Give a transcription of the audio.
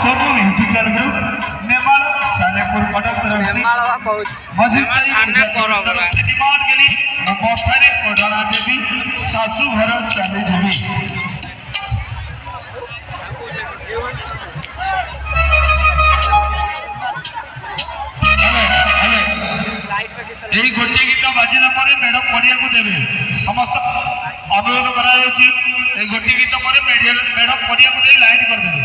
ସବୁ musical group Nemal Salepur Cuttack demand କଲି ମୋ ବସାରେ ପଢ଼ଣା ଦେବି ଶାଶୁ ଘର ଚାଲିଯିବି। এই গোটিଏ ଗୀତ ବାଜିଲା ପରେ ମେଢ଼ ପଡ଼ିଆକୁ ଦେବେ। ସମସ୍ତ ଅନୁରୋଧ କରାଯାଉଛି এই ଗୋଟିଏ ଗୀତ ପରେ ମେଢ଼ ପଡ଼ିଆକୁ ଦେଇ ଲାଇନ୍ କରିଦେବେ।